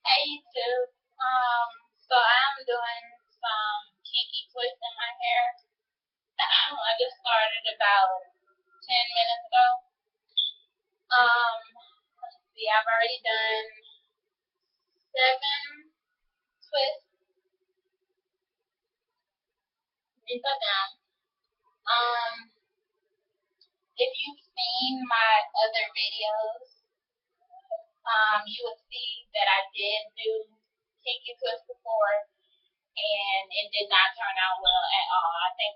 Hey YouTube. So I'm doing some kinky twists in my hair. I just started about 10 minutes ago. Let's see, I've already done 7 twists. These are down. Um, if you've seen my other videos, you would see that I did do kinky twists before, and it did not turn out well at all. I think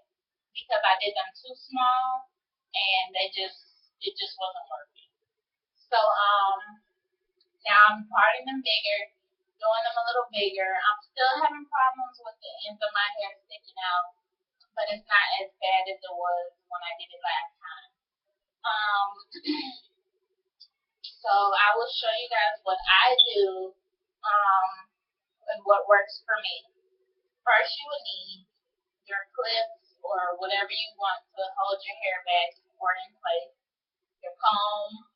because I did them too small, and it just wasn't working. So now I'm parting them bigger, doing them a little bigger. I'm still having problems with the ends of my hair sticking out, but it's not as bad as it was when I did it last time. Um, so I will show you guys what I do and what works for me. First, you will need your clips or whatever you want to hold your hair back or in place, your comb.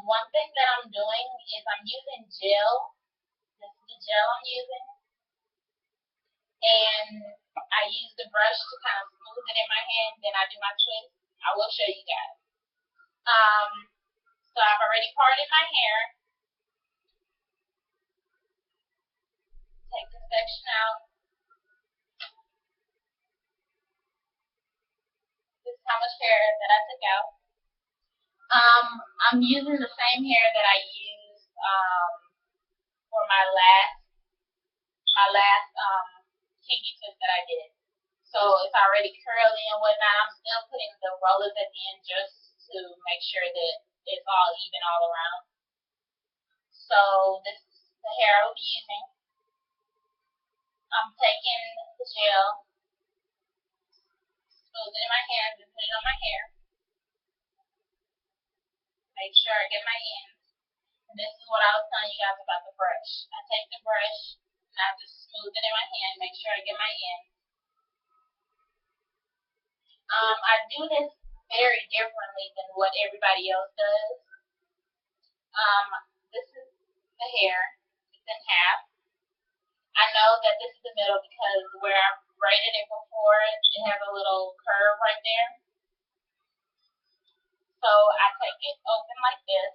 One thing that I'm doing is I'm using gel. This is the gel I'm using, and I use the brush to kind of smooth it in my hand. Then I do my twist. I will show you guys. Um, so I've already parted my hair. Take this section out. This is how much hair that I took out. I'm using the same hair that I used for my last kinky twist that I did. So it's already curly and whatnot. I'm still putting the rollers at the end just to make sure that it's all even all around. So this is the hair I'll be using. I'm taking the gel, smooth it in my hands, and put it on my hair. Make sure I get my ends. And this is what I was telling you guys about the brush. I take the brush and I just smooth it in my hand, make sure I get my ends. I do this very differently than what everybody else does. This is the hair. It's in half. I know that this is the middle because where I braided it before, it has a little curve right there. So I take it open like this,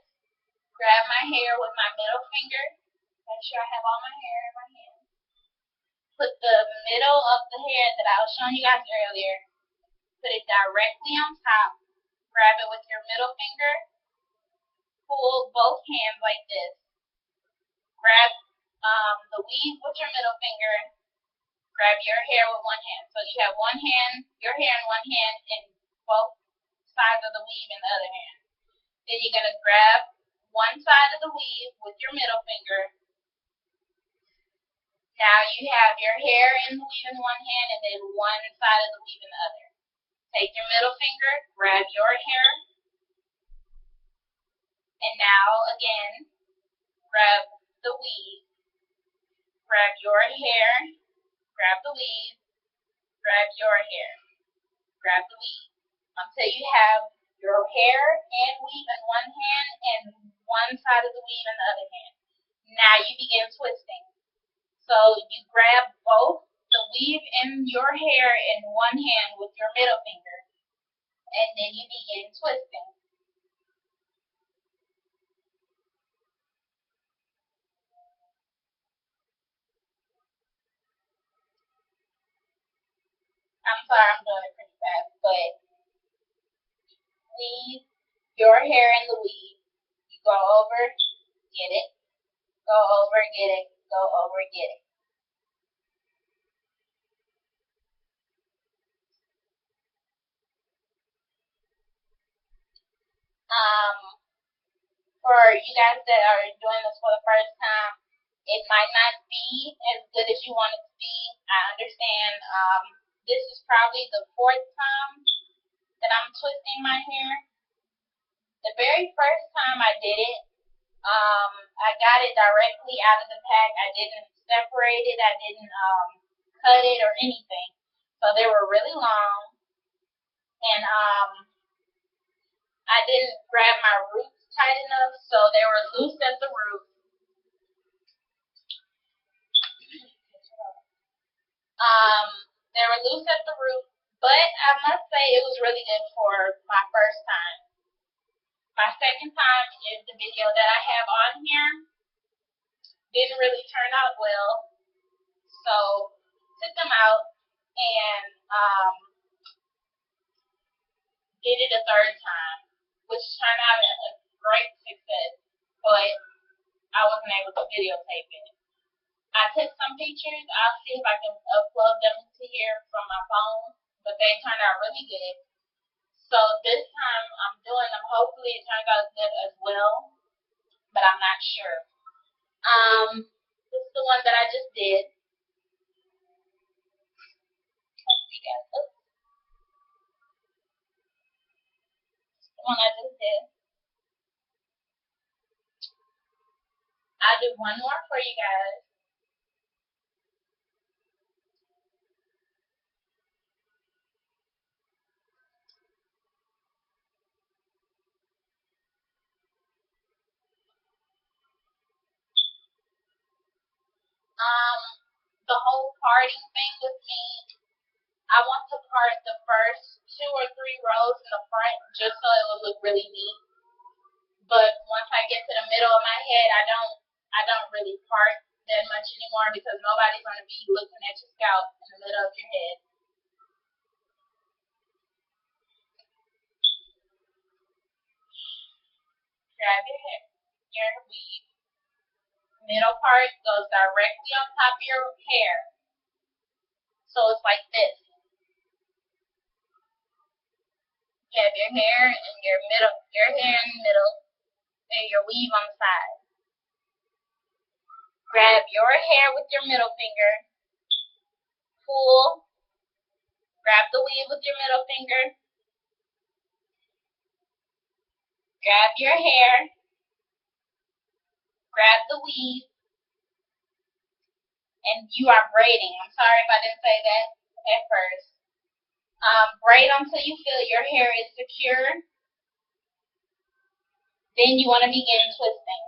grab my hair with my middle finger, make sure I have all my hair in my hand. Put the middle of the hair that I was showing you guys earlier, put it directly on top, grab it with your middle finger, pull both hands like this. Grab the weave with your middle finger, grab your hair with one hand. So you have one hand, your hair in one hand, and both sides of the weave in the other hand. Then you're going to grab one side of the weave with your middle finger. Now you have your hair in the weave in one hand and then one side of the weave in the other. Take your middle finger, grab your hair, and now again, grab the weave, grab your hair, grab the weave, grab your hair, grab the weave, until you have your hair and weave in one hand and one side of the weave in the other hand. Now you begin twisting. So you grab both the weave and your hair in one hand with your middle finger, and then you begin twisting. I'm sorry I'm doing it pretty fast, but weave your hair in the weave. You go over, get it, go over, get it, go over, get it. For you guys that are doing this for the first time, it might not be as good as you want it to be. I understand. This is probably the 4th time that I'm twisting my hair. The very first time I did it, I got it directly out of the pack. I didn't separate it. I didn't cut it or anything. So they were really long, and I didn't grab my roots tight enough, so they were loose at the root. Um, they were loose at the root, but I must say it was really good for my first time. My second time is the video that I have on here. Didn't really turn out well, so took them out and did it a third time, which turned out a great success, but I wasn't able to videotape it. I took some pictures. I'll see if I can upload them to here from my phone, but they turned out really good. So this time I'm doing them. Hopefully it turns out good as well, but I'm not sure. This is the one that I just did. Let's see, guys. This is the one I just did. I'll do one more for you guys. The whole parting thing with me, I want to part the first 2 or 3 rows in the front just so it will look really neat. But once I get to the middle of my head, I don't really part that much anymore because nobody's going to be looking at your scalp in the middle of your head. Grab your weave. Middle part goes directly on top of your hair. So it's like this. You have your hair and your hair in the middle, and your weave on the side. Grab your hair with your middle finger, pull, grab the weave with your middle finger, grab your hair, grab the weave, and you are braiding. I'm sorry if I didn't say that at first. Braid until you feel your hair is secure. Then you want to begin twisting.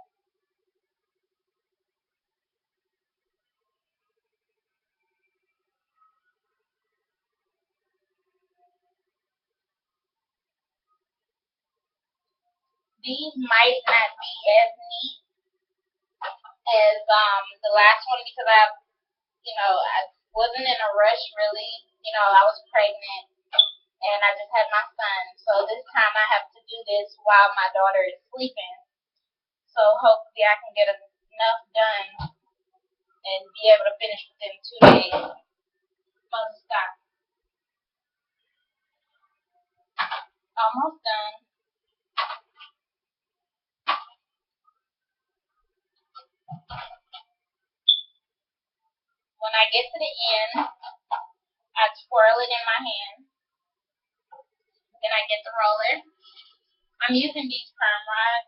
These might not be as neat as the last one because I wasn't in a rush really. I was pregnant and I just had my son. So this time I have to do this while my daughter is sleeping. So hopefully I can get enough done and be able to finish within 2 days. Must stop. Almost done. When I get to the end, I twirl it in my hand. Then I get the roller. I'm using these perm rods.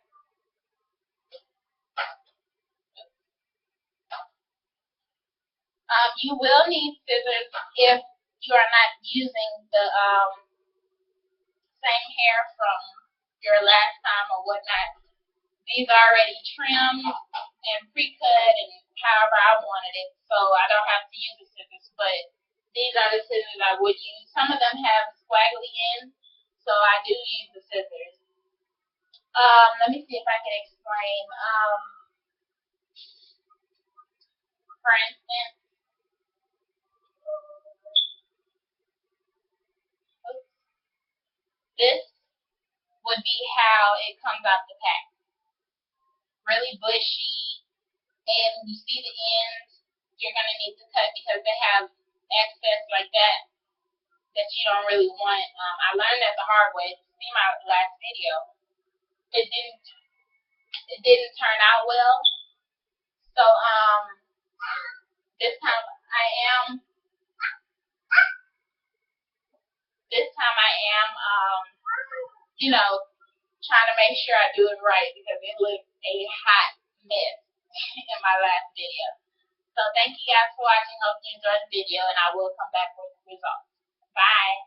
You will need scissors if you are not using the same hair from your last time or whatnot. These are already trimmed and pre-cut and however I wanted it, so I don't have to use the scissors, but these are the scissors I would use. Some of them have squiggly ends, so I do use the scissors. Let me see if I can explain. For instance, this would be how it comes out the pack. Really bushy, and you see the ends, you're going to need to cut because they have excess like that you don't really want. I learned that the hard way. See my last video. It didn't turn out well. So this time I am trying to make sure I do it right because it looked a hot mess in my last video. So thank you guys for watching. Hope you enjoyed the video and I will come back with the results. Bye.